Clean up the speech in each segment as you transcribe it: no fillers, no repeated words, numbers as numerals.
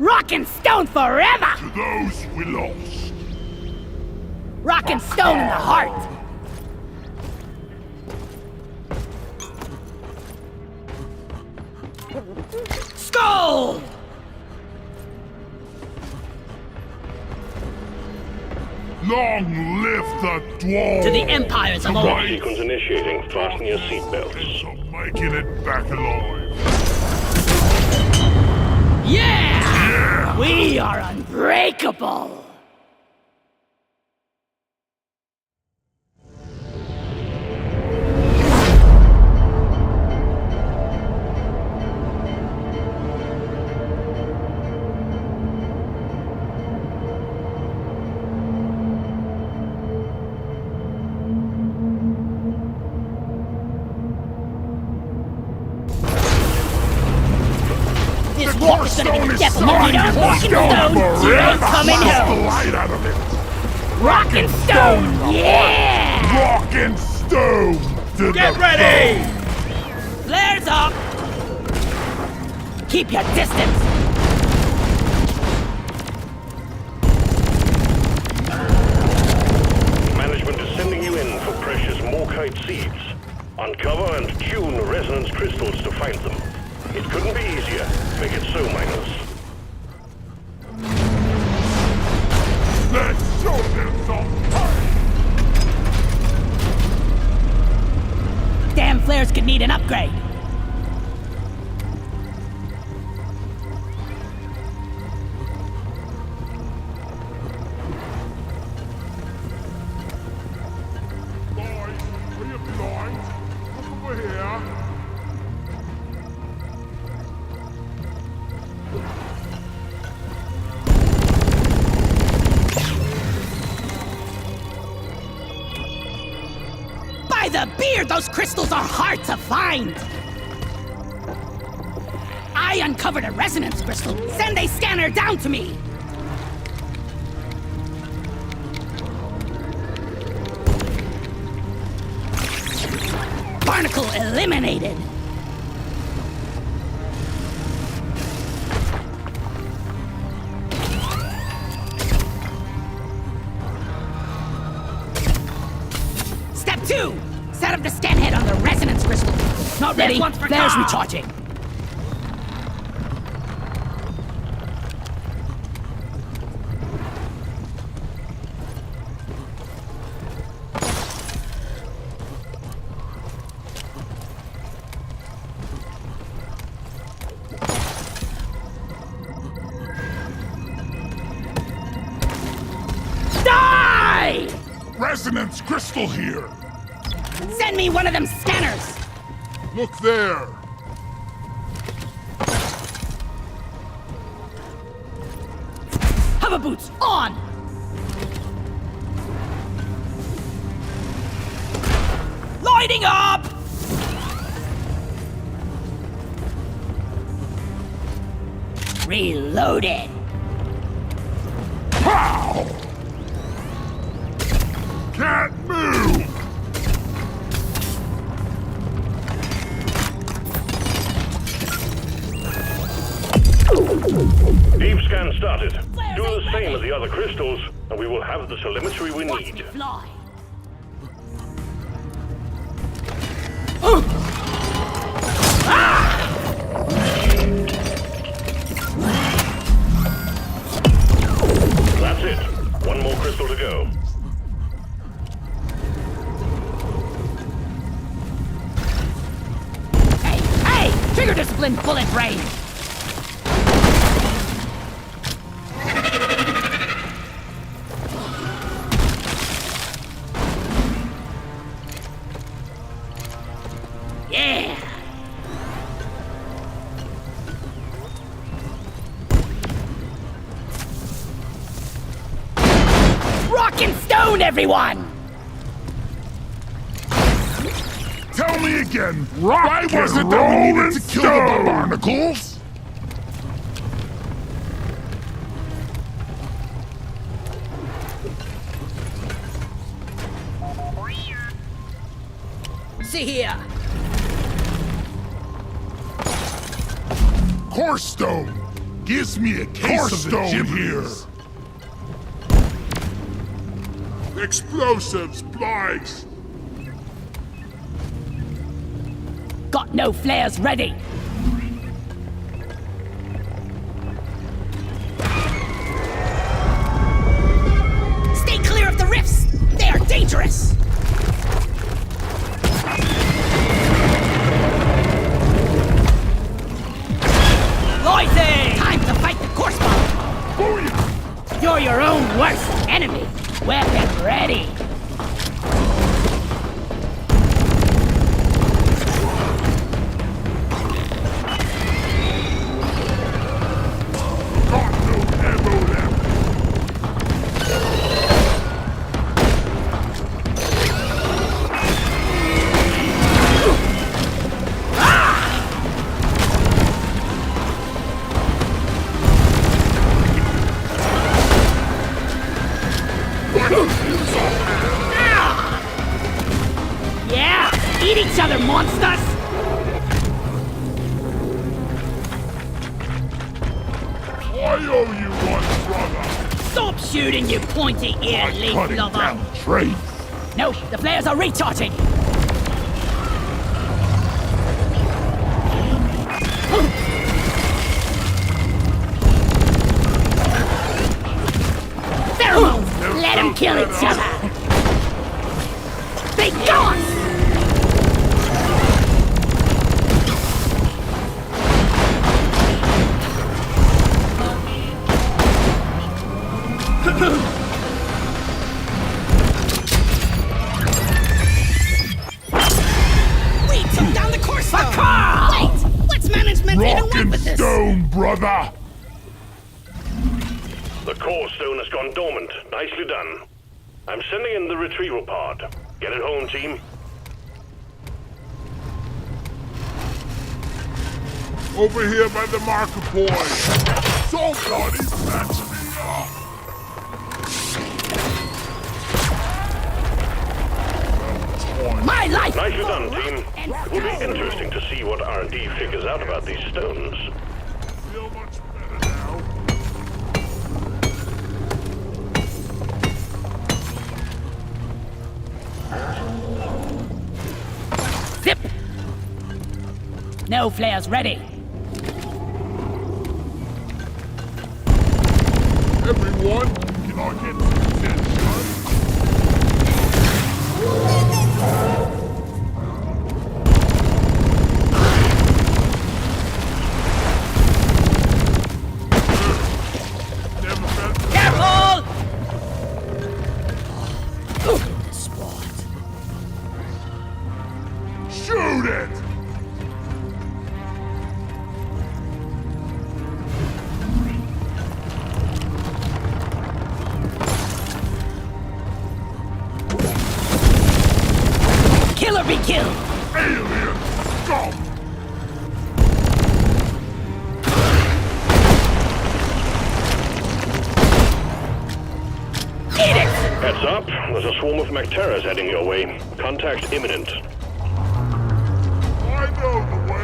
Rock and stone forever! To those we lost. Rock and stone in the heart! Skull! Long live the dwarf! To the empires of old! Sequence initiating. Fasten your seatbelts. So making it back alive. Yeah! We are unbreakable! This walk is gonna be definitely no rock and stone! You ain't coming home! Light out of it! Rock and stone! Yeah! Rock and stone! To Get the ready! Flares up! Keep your distance! Management is sending you in for precious morkite seeds. Uncover and tune resonance crystals to find them. It couldn't be easier. Make it so, miners. Let's show them some fight! Damn flares could need an upgrade! Boys, are you blind? Look over here. By the beard, those crystals are hard to find! I uncovered a resonance crystal! Send a scanner down to me! Barnacle eliminated! Step 2! Set up the scan head on the resonance crystal. Not ready. Flares recharging. Die! Resonance crystal here! Send me one of them scanners! Look there! Hover boots on! Lighting up! Reloaded! Pow! Can't move! Deep scan started. Do the same as the other crystals, and we will have the telemetry we Watch need. me fly! That's it. One more crystal to go. Hey, hey! Trigger discipline, bullet brain! Yeah! Rock and stone, everyone! Tell me again, why was it that we needed to kill the barnacles? See here! Core stone! Gives me a case of the gibberish. Explosives, Bliggs! Got no flares ready. Stay clear of the rifts. They are dangerous. Loisy! Time to fight the course bomb. Booyah! You're your own worst enemy. Weapon ready. Got no ammo left. Yeah! Eat each other, monsters! I owe you one, brother. Stop shooting, you pointy-eared leaf Cutting lover! down trees. No, the flares are recharging! Pheromones! Let them kill each other! Be gone! We took down the course stone! Wait! What's management even Rock want and with this? stone, brother. The core stone has gone dormant. Nicely done. I'm sending in the retrieval pod. Get it home, team. Over here by the marker point. Somebody's patching me up. My life! Nicely done, team. It will be interesting to see what R&D figures out about these stones. Feel much better now. Zip! No flares ready. Everyone, can I get some attention? Never felt Careful! Spot. Shoot it! Kill or be killed! Alien scum! Eat it! Heads up, there's a swarm of Macteras heading your way. Contact imminent. I know the way!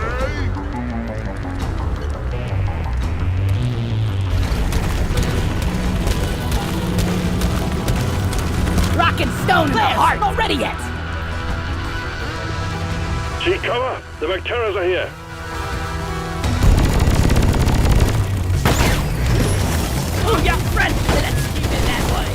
Rock and stone in the heart! Not ready yet! Take cover! The Macteras are here! Oh, your friend! Let's keep it that way!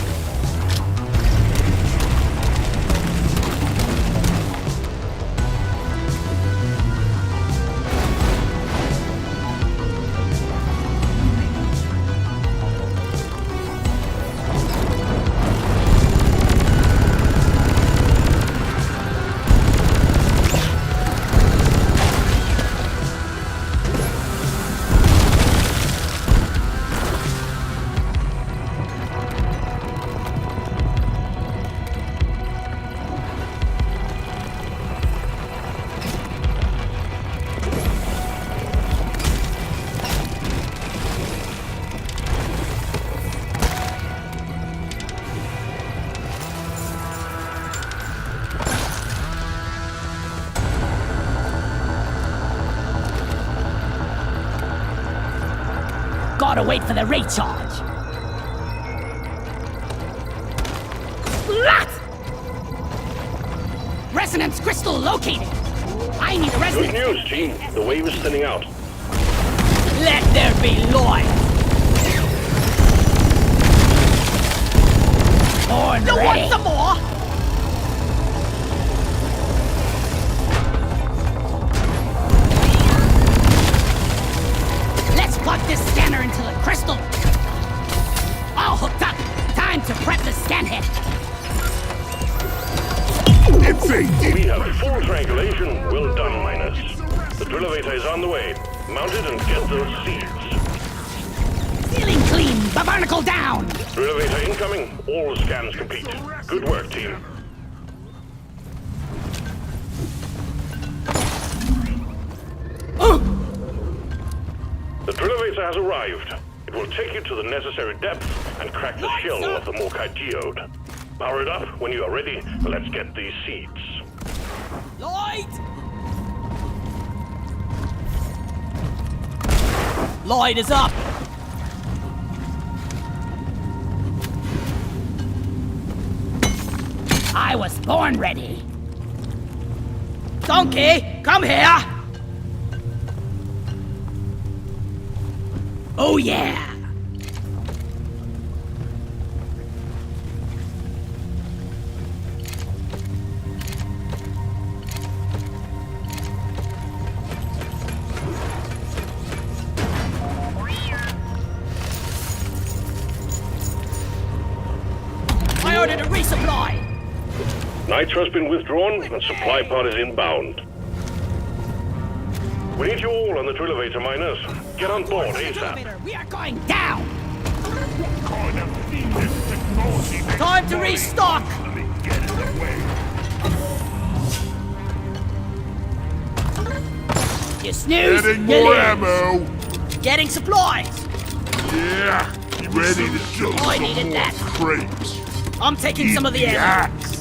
Gotta wait for the recharge. What? Resonance crystal located. I need a Good resonance. news, team. The wave is thinning out. Let there be light. Born You ready. want some more? Let's plug this scanner into the crystal. All hooked up. Time to prep the scan head. It's a We have full triangulation. Well done, miners. The drill elevator is on the way. Mount it and get those seeds. Ceiling clean. Barnacle down. Drill elevator incoming. All scans complete. Good work, team. The drill elevator has arrived. It will take you to the necessary depth and crack the shell of the Morkite geode. Power it up when you are ready. Let's get these seeds. Light! Light is up! I was born ready. Donkey, come here! Oh yeah. I ordered a resupply! Nitro has been withdrawn and supply pod is inbound. We need you all on the drill elevator, miners. Get on board ASAP. Elevator, we are going down. kind of fiendish technology makes Time to money. restock! Let me get in the way. You snooze, Getting you more lose. ammo. Getting supplies! Yeah, you ready to show I some needed more that. crepes? I'm taking some of the ammo. axe.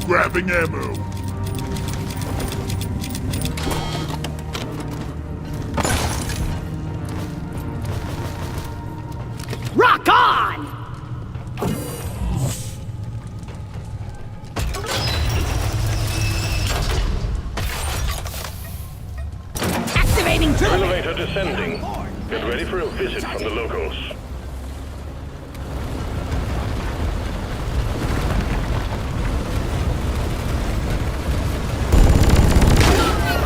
Grabbing ammo. Rock on! Activating drill elevator. Elevator descending. Get ready for a visit from the locals.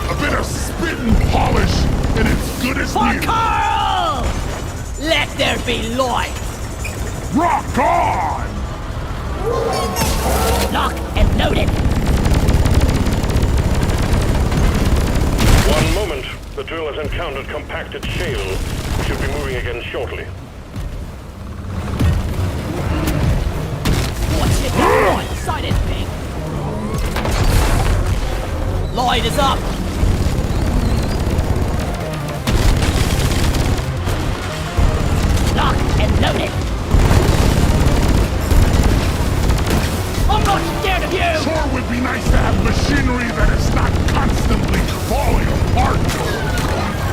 A bit of spit and polish, and it's good as For new. Carl! Let there be light! Rock on! Lock and loaded. One moment. The drill has encountered compacted shale. We should be moving again shortly. Watch it go right side it, big. Light is up! Lock and loaded. I'm not scared of you! Sure would be nice to have machinery that is not constantly falling apart.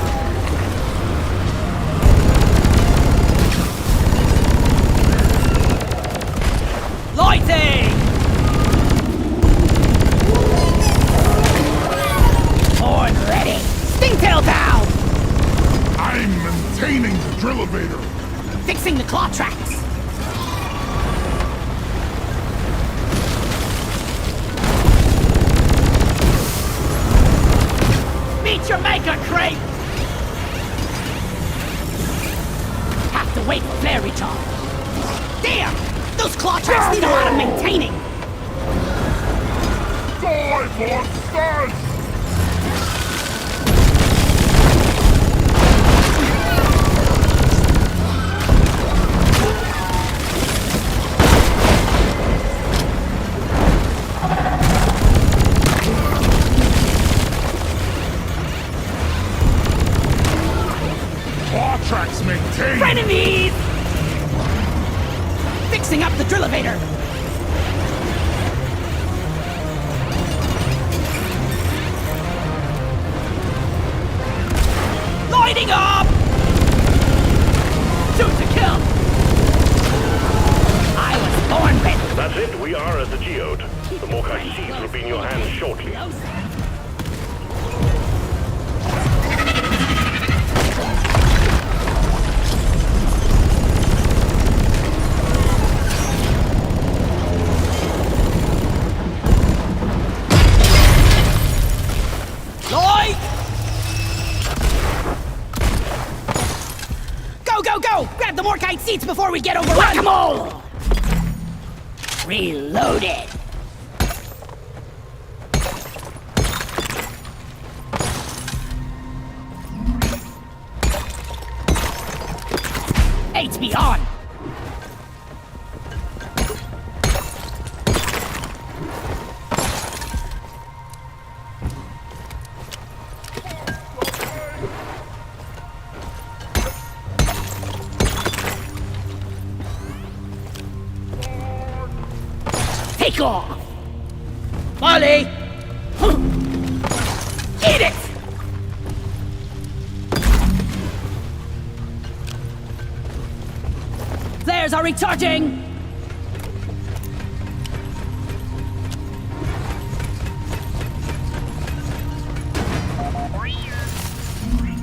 Lighting! Horn ready. Stingtail down. I'm maintaining the drill elevator. Fixing the claw tracks. Meet your maker, Crate! Have to wait for flare recharge. Damn! Those claw tracks need a lot of maintaining. Die, monsters! Claw tracks maintained. Frenemies! Fixing up the drill elevator. Lighting up! Shoot to kill! I was born ready. That's it, we are at the geode. The Morkite seeds will be in your hands shortly. Light! Go, go, go! Grab the Morkite seats before we get overrun! Whack-a-mole! Reloaded! HB on! Take off! Molly! Eat it! Flares are recharging!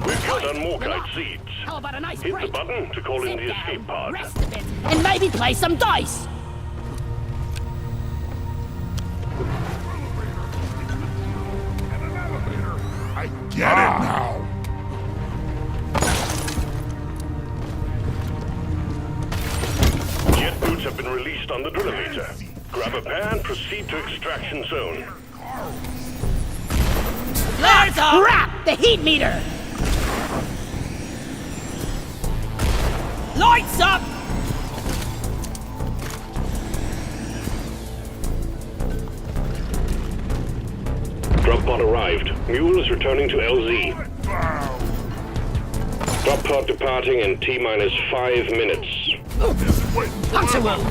We've got on Morkite seeds. How about a nice Hit break? the button to call in Sit the down, escape pod. rest a bit, and maybe play some dice! I get it now. Jet boots have been released on the drillimeter. Grab a pair and proceed to extraction zone. Flares up! Crap! The heat meter! Lights up! Drop pod arrived. Mule is returning to LZ. Drop pod departing in T-minus 5 minutes. Puncture wound!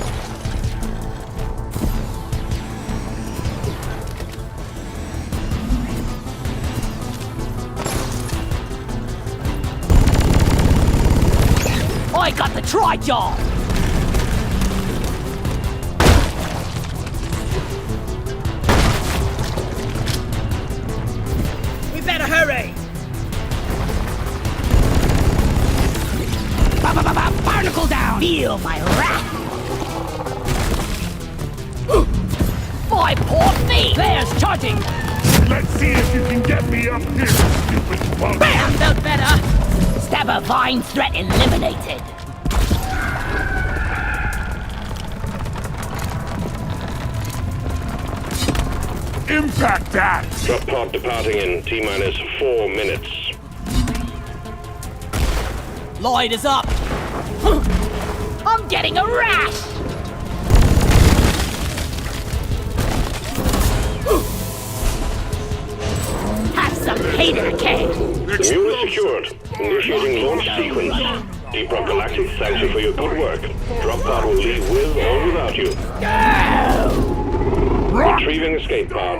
I got the tri-jaw! We better hurry! Barnacle down! Feel my wrath! My poor feet! Flares charging! Let's see if you can get me up here, stupid bug. Bam! Felt better! Stab a vine threat eliminated! Impact that! Drop pod departing in T-minus 4 minutes. Light is up! I'm getting a rash! Have some hater cake! The mule is secured. Initiating launch sequence. Deep Rock Galactic thanks you for your good work. Drop pod will leave with or without you. Go! Retrieving escape pod.